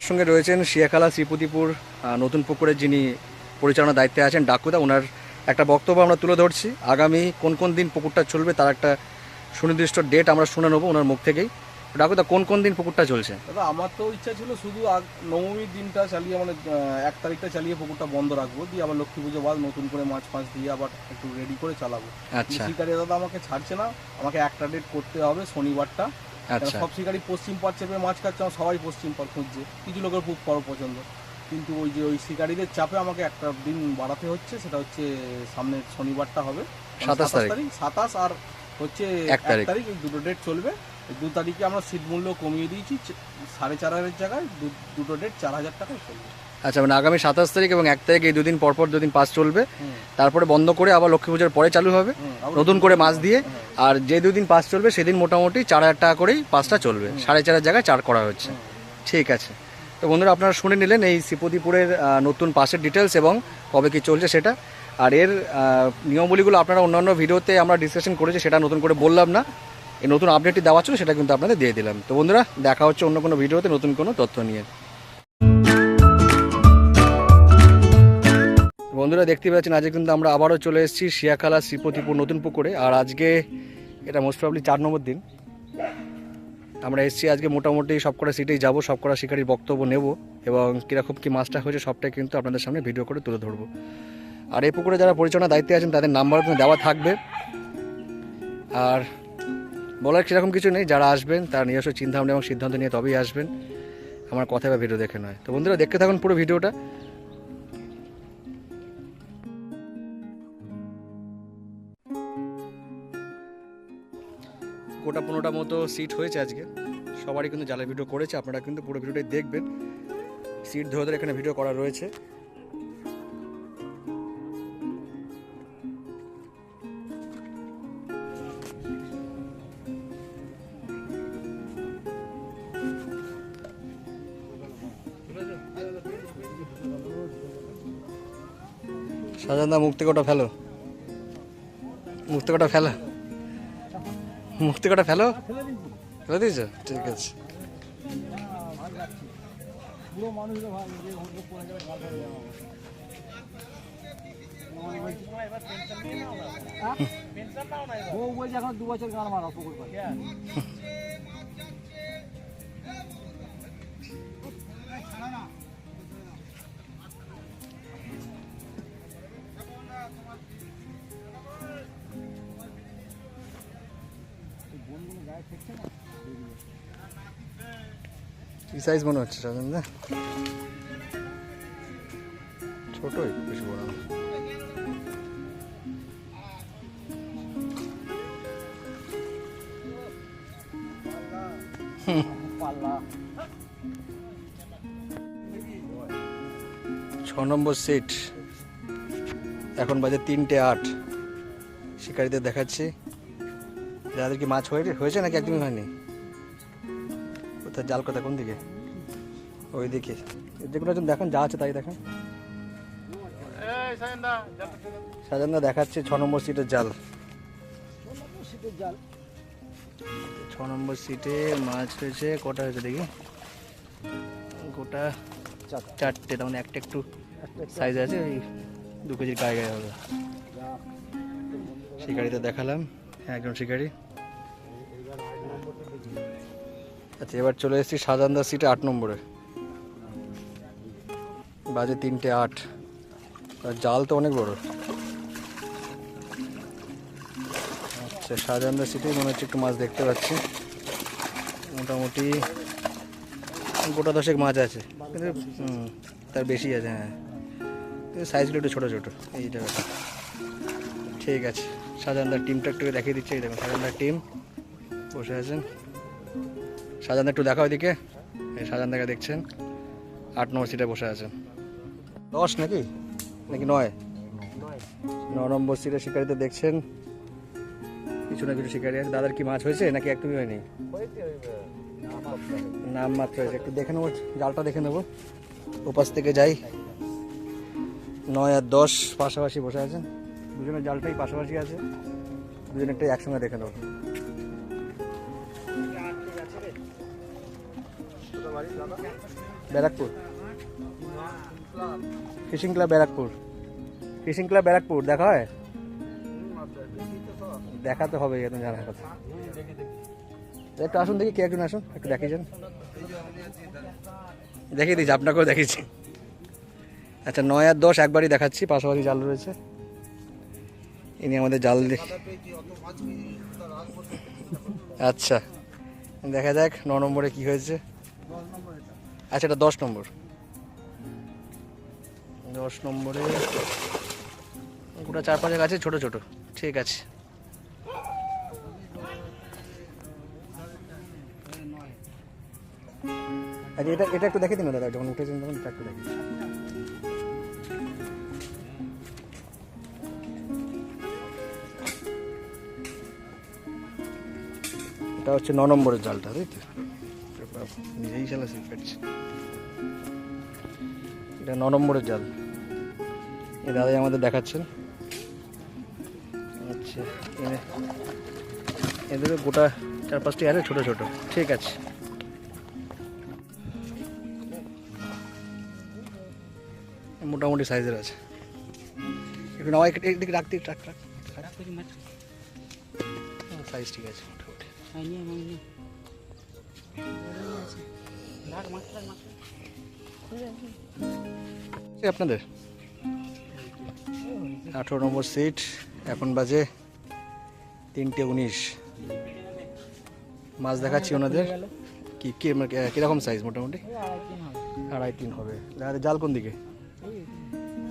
সঙ্গে রয়েছেন শিয়াখালা শ্রীপতিপুর নতুন পুকুরের যিনি পরিচালনার দায়িত্বে আছেন ডাকুদা। ওনার একটা বক্তব্য আমরা তুলে ধরছি। আগামী কোন কোন দিন পুকুরটা চলবে তার একটা সুনির্দিষ্ট ডেট আমরা শুনে নেবো ওনার মুখ থেকেই। ডাকুদা, কোন কোন দিন পুকুরটা চলছে? দাদা, আমার তো ইচ্ছা ছিল শুধু নবমীর দিনটা চালিয়ে, মানে 1 তারিখটা চালিয়ে পুকুরটা বন্ধ রাখবো, দিয়ে আবার লক্ষ্মী পুজো বাদ নতুন করে মাছ ফাঁস দিয়ে আবার একটু রেডি করে চালাবো। আচ্ছা শিকারি দাদা আমাকে ছাড়ছে না, আমাকে একটা ডেট করতে হবে, শনিবারটা। আচ্ছা সব শিকারি পশ্চিম পাড় চেপে মাছ খাচ্ছে, আমার সবাই পশ্চিম পাড় খুঁজছে, কিছু লোকের খুব পছন্দ, কিন্তু ওই শিকারিদের চাপে আমাকে একটা দিন বাড়াতে হচ্ছে। সেটা হচ্ছে সামনের শনিবারটা হবে 27 তারিখ, 27 আর হচ্ছে 1 তারিখ, এই দুটো ডেট চলবে। 2 তারিখে আমরা সিট মূল্য কমিয়ে দিয়েছি, 4,500 জায়গায় দুটো ডেট 4,000 টাকায় চলবে। আচ্ছা, মানে আগামী 27 তারিখ এবং 1 তারিখ এই দুদিন পরপর দুদিন পাস চলবে, তারপরে বন্ধ করে আবার লক্ষ্মী পুজোর পরে চালু হবে নতুন করে মাছ দিয়ে। আর যে দুদিন পাস চলবে সেদিন মোটামুটি 4,000 টাকা করেই পাসটা চলবে, 4,500 জায়গায় 4 করা হচ্ছে। ঠিক আছে, তো বন্ধুরা আপনারা শুনে নিলেন এই শ্রীপতিপুরের নতুন পাসের ডিটেলস এবং কবে কি চলছে সেটা। আর এর নিয়মাবলীগুলো আপনারা অন্যান্য ভিডিওতে আমরা ডিসকাশন করেছি, সেটা নতুন করে বললাম না। এই নতুন আপডেটটি দেওয়া ছিল সেটা কিন্তু আপনাদের দিয়ে দিলাম। তো বন্ধুরা, দেখা হচ্ছে অন্য কোনো ভিডিওতে নতুন কোনো তথ্য নিয়ে। বন্ধুরা দেখতে পাচ্ছেন আজকে কিন্তু আমরা আবারও চলে এসেছি শিয়াখালা শ্রীপতিপুর নতুন পুকুরে। আর আজকে এটা মোস্ট প্রবলি 4 নম্বর দিন আমরা এসেছি। আজকে মোটামুটি সবকটা সিটেই যাবো, সবকটা শিকারির বক্তব্য নেব এবং কীরকম কী মাছটা হয়েছে সবটাই কিন্তু আপনাদের সামনে ভিডিও করে তুলে ধরবো। আর এই পুকুরে যারা পরিচালনার দায়িত্বে আছেন তাদের নাম্বার দেওয়া থাকবে। আর বলার সেরকম কিছু নেই, যারা আসবেন তারা নিজস্ব চিন্তাভাবনা এবং সিদ্ধান্ত নিয়ে তবেই আসবেন, আমার কথা বা ভিডিও দেখে নয়। তো বন্ধুরা দেখতে থাকুন পুরো ভিডিওটা। গোটা 15টা মতো সিট হয়েছে আজকে, সবারই কিন্তু জালের ভিডিও করেছে। আপনারা কিন্তু পুরো ভিডিওটাই দেখবেন, সিট ধরে ধরে এখানে ভিডিও করা রয়েছে। সাজানদা মুখ থেকে ওটা ফেলো, মুখ থেকে ওটা ফেলো, মুখ থেকে ওটা ফেলো, ফেলে দিয়েছো? ঠিক আছে। এখন 2 বছর গান মারা পুকুর কি সাইজ মনে হচ্ছে সাজানদা? ছোটই, বেশি বড় না। পাল্লা 6 নম্বর সিট, এখন বাজে 3:08। শিকারীদের দেখাচ্ছি যাদের কি মাছ হয়েছে নাকি একদমই হয়নি। কোথায় জাল, কোথায়, কোন দিকে? ওই দিকে। যে কোনো একজন দেখান, যা আছে তাই দেখান। সাজানদা দেখাচ্ছে 6 নম্বর সিটের জাল। 6 নম্বর সিটে মাছ হয়েছে, কটা হয়েছে দেখি, গোটা 4টে, তেমন একটা একটু সাইজ আছে, ওই 2 কেজির গায়ে গায়ে হবে। শিকারিতে দেখালাম, একজন শিকারি। আচ্ছা, এবার চলে এসেছি সাজানদার সিটে 8 নম্বরে, বাজে 3:08। আর জাল তো অনেক বড়। আচ্ছা, সাজানদার সিটে মনে হচ্ছে একটু মাছ দেখতে পাচ্ছি, মোটামুটি গোটা 10 মাছ আছে, কিন্তু তার বেশি আছে। হ্যাঁ, কিন্তু সাইজগুলো একটু ছোটো ছোটো এই জায়গাটা। ঠিক আছে, সাজানদার টিমটা একটু দেখিয়ে দিচ্ছে। এই দেখুন সাজানদার টিম বসে আছেন। সাজানদা একটু দেখা ওইদিকে, এই সাজানদাকে দেখছেন 8 নম্বর সিটে বসে আছেন। 10 নাকি 9? 9 নম্বর সিটে শিকারিতে দেখছেন কিছু না কিছু শিকারি আছে। দাদার কি মাছ হয়েছে নাকি একদমই হয়নি? নাম মাত্র হয়েছে। একটু দেখে নেবো, জালটা দেখে নেবো, ওপাশ থেকে যাই। 9 আর 10 পাশাপাশি বসে আছেন, দুজনের জালটাই পাশাপাশি আছে, দুজনেরটাই একসঙ্গে দেখে নেবো। Barrackpore, fishing club Barrackpore, fishing club Barrackpore দেখা হয়, দেখাতে হবে একদম জানার কথা। একটু আসুন দেখি, কে একজন আসুন, একটু দেখিয়ে যান, দেখিয়ে দিচ্ছি, আপনাকেও দেখিয়েছি। আচ্ছা 9 আর 10 একবারই দেখাচ্ছি, পাশাপাশি জাল রয়েছে। ইনি আমাদের জাল দিয়ে, আচ্ছা দেখা যাক 9 নম্বরে কি হয়েছে। আচ্ছা এটা 10 নম্বর, 10 নম্বরে গোটা 4-5 আছে ছোট ছোট, ঠিক আছে। আচ্ছা এটা এটা একটু দেখে দিন না দাদা, যখন উঠেছেন তখন এটা একটু দেখে। এটা হচ্ছে 9 নম্বরের জালটা, তাই তো? নিজেই চালা শিখেছি। এটা 9 নম্বরের জাল, এই দাদাই আমাদের দেখাচ্ছেন। আচ্ছা এদের গোটা 4-5টি আছে ছোট ছোট, ঠিক আছে। মোটামুটি সাইজের আছে, একটু নাও একদিকে রাখতে, ট্রাক ট্রাক সাইজ ঠিক আছে মোটামুটি। আপনাদের 18 নম্বর সিট, এখন বাজে 3:19। মাছ দেখাচ্ছি ওনাদের, কি কিরকম সাইজ? মোটামুটি 2.5-3 হবে। দাদা জাল কোন দিকে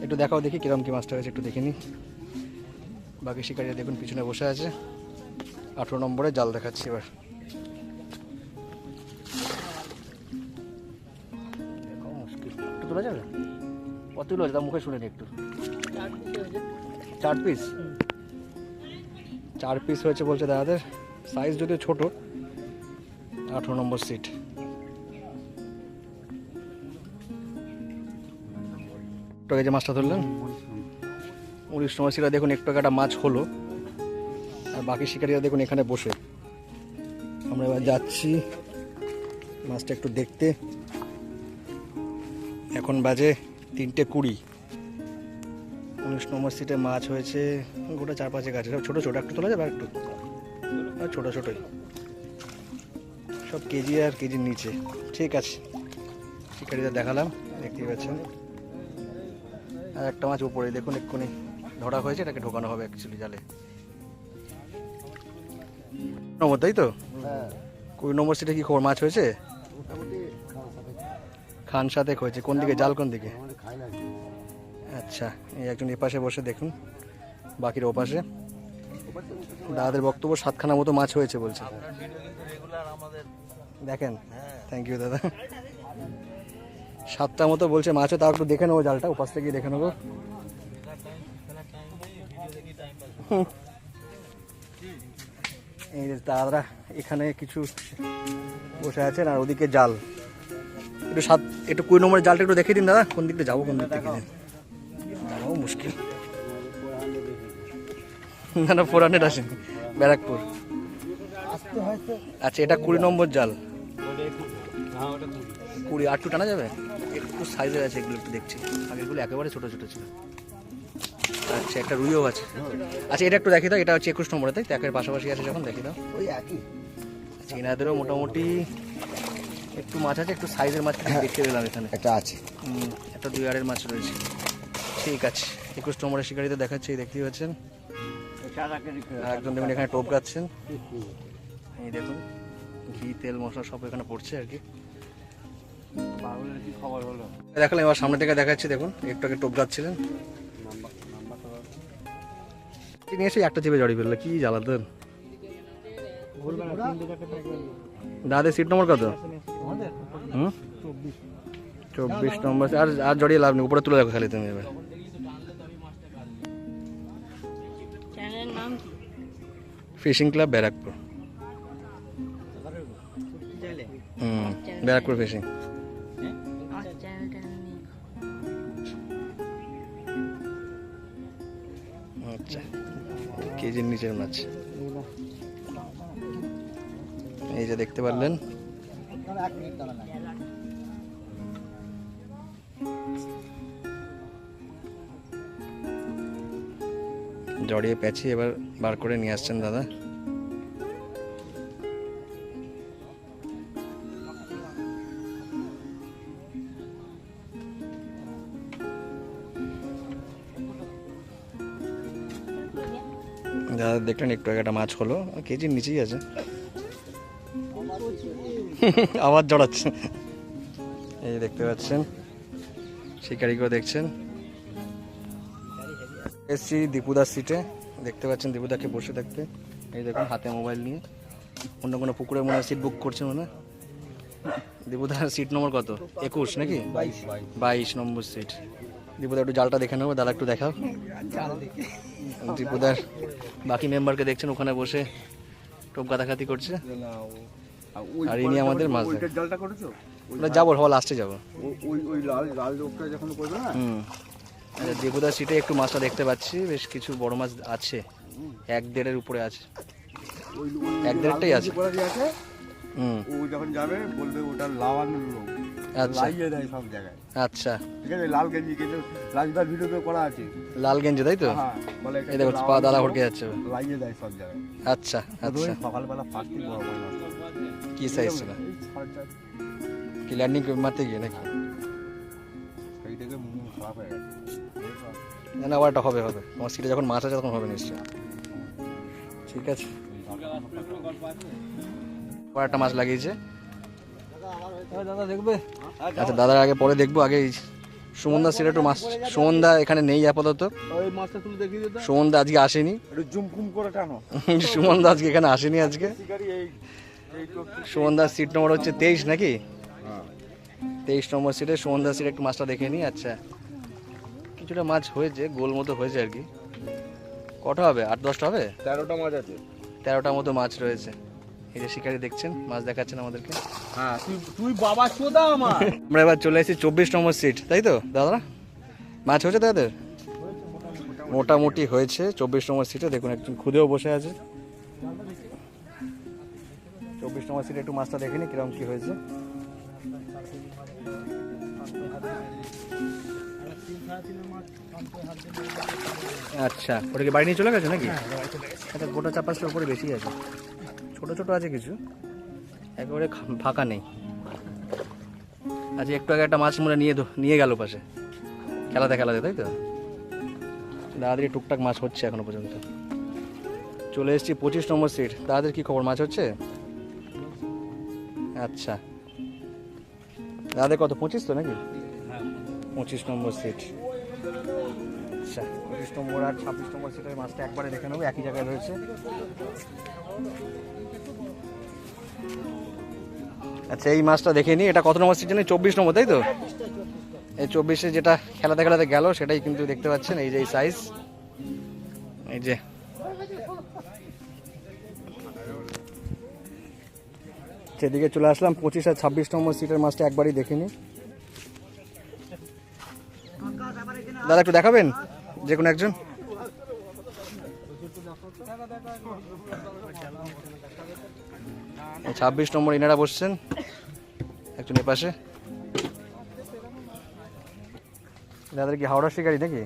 একটু দেখাও দেখি, কিরকম কি মাছটা হয়েছে একটু দেখে নিই। বাকি শিকারীরা দেখুন পিছনে বসে আছে। 18 নম্বরে জাল দেখাচ্ছি এবার। মুশকিল, একটু তোলা যাবে? কত কিলো আছে তা মুখে শুনে নি একটু। 4 পিস, 4 পিস হয়েছে বলছে দাদাদের। সাইজ যদিও ছোট, 18 নম্বর সিট। এই যে মাছটা ধরলেন 19 নম্বর সিটটা দেখুন, একটু একটা মাছ হলো। আর বাকি শিকারীরা দেখুন এখানে বসে। আমরা এবার যাচ্ছি মাছটা একটু দেখতে। এখন বাজে 3:20। 19 নম্বর সিটে মাছ হয়েছে গোটা 4-5 গাছে, সব ছোটো ছোটো। একটু তোলা যাবে? একটু ছোটো ছোটোই সব, কেজি আর কেজির নিচে, ঠিক আছে। শিকারীদের দেখালাম, দেখতেই পাচ্ছেন। আর একটা মাছ উপরে দেখুন এক্ষুনি ধরা হয়েছে, এটাকে ঢোকানো হবে অ্যাকচুয়ালি জালে। নম্বর তাই তো? 20 নম্বর সিটে কি খবর, মাছ হয়েছে? খান সাথে হয়েছে। কোন দিকে জাল, কোন দিকে? আচ্ছা এই একজন এপাশে বসে দেখুন, বাকির ওপাশে। দাদাদের বক্তব্য 7খানা মতো মাছ হয়েছে বলছে। দেখেন, থ্যাংক ইউ দাদা। 7টা মতো বলছে মাছও, তাও একটু দেখে নেবো জালটা, ওপাশ থেকে দেখে নেবো। এই দাদারা এখানে কিছু বসে আছেন, আর ওদিকে জাল। একটু 20 নম্বরের জালটা একটু দেখে দিন দাদা, কোন দিকটা যাবো, কোন দিক থেকে যাবো মুশকিল। না না 400 আসেন, ব্যারাকপুর। আচ্ছা এটা 20 নম্বর জাল, 20 আর একটু টানা যাবে? একটু সাইজের আছে এগুলো, একটু দেখছি। আগেরগুলো একেবারে ছোটো ছোটো ছিল। আচ্ছা একটা রুইও আছে। আচ্ছা এটা একটু দেখি দাও, এটা হচ্ছে 21 নম্বরে, তাই তো? একের পাশাপাশি আছে যখন, দেখি দাও। ওই একই। আচ্ছা এনাদেরও মোটামুটি একটু মাছ আছে, একটু সাইজের মাছ দেখতে পেলাম এখানে। একটা আছে, একটা 2 আড়ের মাছ রয়েছে, ঠিক আছে। 21 নম্বরের শিকারীতে দেখাচ্ছে, দেখতেই পাচ্ছেন। একজন দেখুন এখানে টোপ গাচ্ছেন, এই দেখুন ঘি তেল মশলা সব এখানে পড়ছে আর কি। খবর হলো দেখালাম, এবার সামনে থেকে দেখাচ্ছি দেখুন, একটু আগে টোপ গাচ্ছিলেন। তিনি এসে একটা চেপে জড়িয়ে ফেললো, কি জ্বালাতেন। দাদা সিট নম্বর কত? 24 নম্বর। আর জড়িয়ে লাভ নেই, উপরে তুলে দেখো খালি তুমি এবার। Fishing club Barrackpore, Barrackpore fishing. আচ্ছা কেজির নিচের মাছ, এই যে দেখতে পারলেন। জড়িয়ে পেঁচিয়ে এবার বার করে নিয়ে আসছেন দাদা। দাদা দেখলেন একটু আগে একটা মাছ হলো, কেজির নিচেই আছে। আবার জড়াচ্ছে। এই দেখতে পাচ্ছেন শিকারিকেও দেখছেন। এসছি দীপুদার সিটে, দেখতে পাচ্ছেন দীপুদাকে বসে থাকতে। এই দেখুন হাতে মোবাইল নিয়ে অন্য কোনো পুকুরে মনে হয় সিট বুক করছে মনে হয়। দীপুদার সিট নম্বর কত? 21 নাকি? 22 নম্বর সিট। দীপুদা একটু জালটা দেখে নেবো, দাদা একটু দেখাও। দীপুদার বাকি মেম্বারকে দেখছেন ওখানে বসে টোপ গাদাখাতি করছে। আর ইনি আমাদের মাছ ধরে। জালটা করেছো? আমরা যাবো, হওয়া লাস্টে যাবো। ওই লাল লাল লোকটা যখন করবে না, দীপুদার সিটে একটু মাছটা দেখতে পাচ্ছি, বেশ কিছু বড় মাছ আছে, 1-1.5-এর উপরে আছে। 1-1.5টাই আছে। ও যখন যাবে বলবে ওটা লাওয়ানোর লোক, আচ্ছা লাইয়ে দেয় সব জায়গায়। আচ্ছা, ঠিক আছে, লাল গেঞ্জি কিন্তু রাজদার ভিডিওতে করা আছে, লাল গেঞ্জি তাই তো? হ্যাঁ, বলে এই দেখো পা দাদা ভরকে যাচ্ছে। লাইয়ে দেয় সব জায়গায়। আচ্ছা আচ্ছা, সকালবেলা ফার্স্টই বড় বড় মাছ। কি সাইজ ছিল? কি ল্যান্ডিং মারতে গিয়ে নাকি? সেই থেকে মুখ খারাপ হয়ে গেছে। না না, আবার একটা হবে হবে, আমার সিটে যখন মাছ আছে তখন হবে নিশ্চয়ই। ঠিক আছে, আবার একটা মাছ লাগিয়েছে দাদা, দেখবে? আচ্ছা দাদার আগে পরে দেখবো, আগে সুমনদা সিটে একটু মাছ। সুমনদা এখানে নেই আপাতত, ওই মাছটা তুলে দেখিয়ে দিতে। সুমনদা আজকে আসেনি। একটু জুম কুম করে টানো। সুমনদা আজকে এখানে আসেনি আজকে। সুমনদার সিট নম্বর হচ্ছে 23 নাকি? 23 নম্বর সিটে সুমনদার সিটে একটু মাছটা দেখে নিই। আচ্ছা, কিছুটা মাছ হয়েছে, গোল মতো হয়েছে আর কি। কটা হবে? 8-10টা হবে। 13টা মাছ আছে। 13টা মতো মাছ রয়েছে। এই যে শিকারি দেখছেন, মাছ দেখাচ্ছেন আমাদেরকে। হ্যাঁ, তুই বাবা চোদা আমার। আমরা এবার চলে এসেছি 24 নম্বর সিট, তাই তো দাদা? মাছ হয়েছে তাদের? মোটামুটি হয়েছে 24 নম্বর সিটে। দেখুন একজন খুদেও বসে আছে 24 নম্বর সিটে। একটু মাছটা দেখে নি কিরকম কি হয়েছে। আচ্ছা, ওটাকে বাড়ি নিয়ে চলে গেছে নাকি? আচ্ছা, গোটা 4-5টার উপরে বেশি আছে, ছোট ছোট আছে কিছু, একেবারে ফাঁকা নেই। আচ্ছা, একটু আগে একটা মাছ মনে নিয়ে গেল পাশে খেলাতে খেলাতে, তাই তো? দাদাদের টুকটাক মাছ হচ্ছে এখনো পর্যন্ত। চলে এসেছি 25 নম্বর সিট। দাদাদের কি খবর, মাছ হচ্ছে? আচ্ছা, দাদাদের কত? 25 তো নাকি? 25 নম্বর সিট। আচ্ছা, 25 নম্বর আর 26 নম্বর সিটের মাছটা একবারে দেখে নেবো, একই জায়গায় রয়েছে। আচ্ছা, এই মাছটা দেখে নিই, এটা কত নম্বর সিট জানি? 24 নম্বর, তাই তো? এই 24-এ যেটা খেলাতে খেলাতে গেল সেটাই কিন্তু দেখতে পাচ্ছেন। এই যে এই সাইজ, এই যে সেদিকে চলে আসলাম। 25 আর 26 নম্বর সিটের মাছটা একবারই দেখে নিই। দাদা একটু দেখাবেন যে কোনো একজন? 26 নম্বর ইনারা বসছেন, একজন এ পাশে। দাদার কি হাওড়া শিকারি নাকি?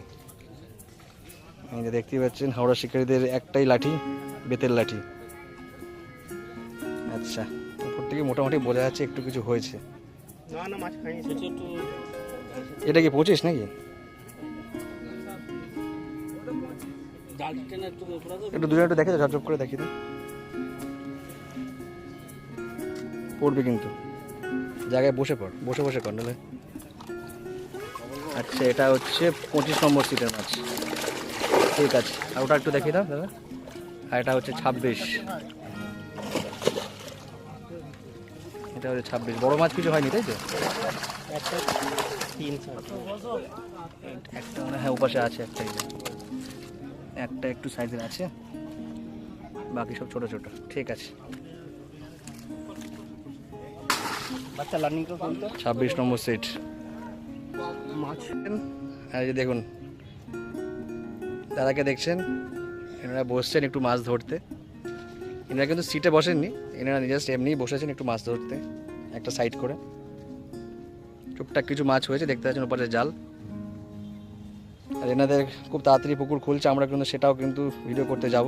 এই যে দেখতেই পাচ্ছেন হাওড়া শিকারীদের একটাই লাঠি, বেতের লাঠি। আচ্ছা, উপর থেকে মোটামুটি বোঝা যাচ্ছে একটু কিছু হয়েছে। এটা কি 25 নাকি? একটু দূরে একটু দেখে, ঝপঝপ করে দেখি তো, পড়বে কিন্তু। জায়গায় বসে পড়, বসে বসে কর নাহলে। আচ্ছা, এটা হচ্ছে 25 নম্বর সিটের মাছ। ঠিক আছে, আর ওটা একটু দেখি দাও দাদা। আর এটা হচ্ছে 26। এটা হচ্ছে 26। বড় মাছ কিছু হয়নি, তাই তো? একটা মানে, হ্যাঁ ওপাশে আছে একটা, একটা একটু সাইজের আছে, বাকি সব ছোট ছোট। ঠিক আছে, 26 নম্বর সিট মাছ। আর যে দেখুন দাদাকে দেখছেন, এনারা বসছেন একটু মাছ ধরতে। এনারা কিন্তু সিটে বসেননি, এনারা জাস্ট এমনিই বসেছেন একটু মাছ ধরতে, একটা সাইড করে। টুকটাক কিছু মাছ হয়েছে, দেখতে পাচ্ছেন ওপারে জাল। আর এনাদের খুব তাড়াতাড়ি পুকুর খুলছে, আমরা কিন্তু সেটাও কিন্তু ভিডিও করতে যাব,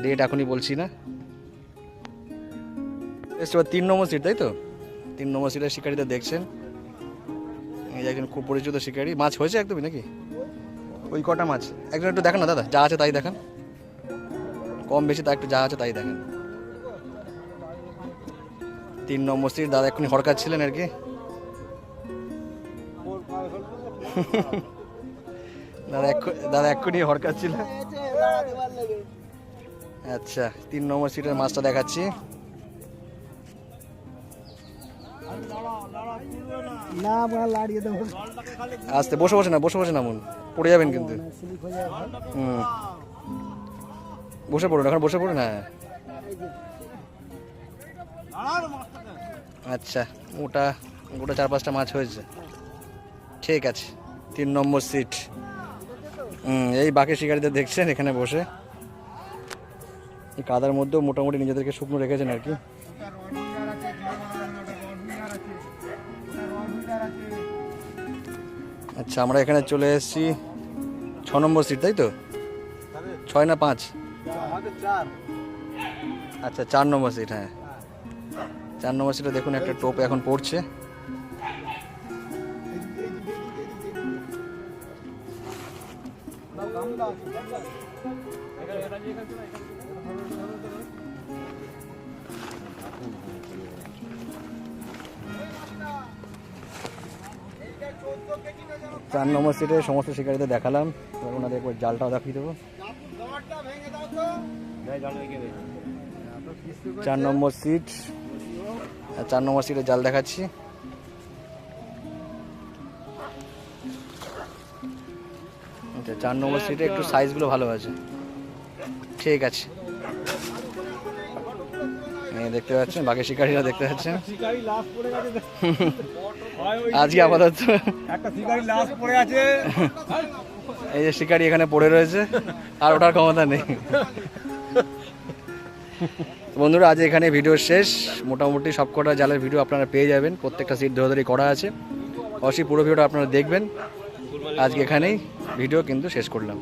ডেট এখনই বলছি না। এবার 3 নম্বর সিট, তাই তো? 3 নম্বর সিটের শিকারিটা দেখছেন, এই একজন খুব পরিচিত শিকারি। মাছ হয়েছে একদমই নাকি? ওই কটা মাছ একজন একটু দেখান না দাদা, যা আছে তাই দেখান, কম বেশি তা একটু যা আছে তাই দেখেন। 3 নম্বর সিট দাদা এক্ষুনি হড়কাচ্ছিলেন আর কি। দাদা এক্ষুনি হড়কাচ্ছিলেন। আচ্ছা, 3 নম্বর সিটের মাছটা দেখাচ্ছি। আস্তে, বসে বসে না, বসে বসে নামুন, পড়ে যাবেন কিন্তু। বসে পড়ুন, এখন বসে পড়ুন। হ্যাঁ, আচ্ছা, ওটা 4-5টা মাছ হয়েছে, ঠিক আছে। 3 নম্বর সিট। এই বাকি শিকারীদের দেখছেন এখানে বসে, এই কাদার মধ্যেও মোটামুটি নিজেদেরকে শুকনো রেখেছেন আর কি। আচ্ছা, আমরা এখানে চলে এসেছি 6 নম্বর সিট, তাই তো? 6 না 5? আচ্ছা, 4 নম্বর সিট। হ্যাঁ, 4 নম্বর সিটে দেখুন একটা টোপ এখন পড়ছে। চার নম্বর সিটে সমস্ত শিকারীদের দেখালাম, এবার ওনাদের একবার জালটাও দেখিয়ে দেবো। 4 নম্বর সিট, 4 নম্বর সিটে জাল দেখাচ্ছি। আচ্ছা, 4 নম্বর সিটে একটু সাইজগুলো ভালো আছে, ঠিক আছে। দেখতে পাচ্ছেন বাকি শিকারীরা দেখতে পাচ্ছেন। আজকে আপাতত একটা শিকারি লাশ পড়ে আছে, এই যে শিকারি এখানে পড়ে রয়েছে, আর ওঠার ক্ষমতা নেই। বন্ধুরা, আজ এখানে ভিডিও শেষ। মোটামুটি সবকটা জালের ভিডিও আপনারা পেয়ে যাবেন, প্রত্যেকটা সিট ধরে ধরে করা আছে। অবশ্যই পুরো ভিডিওটা আপনারা দেখবেন। আজকে এখানেই ভিডিও কিন্তু শেষ করলাম।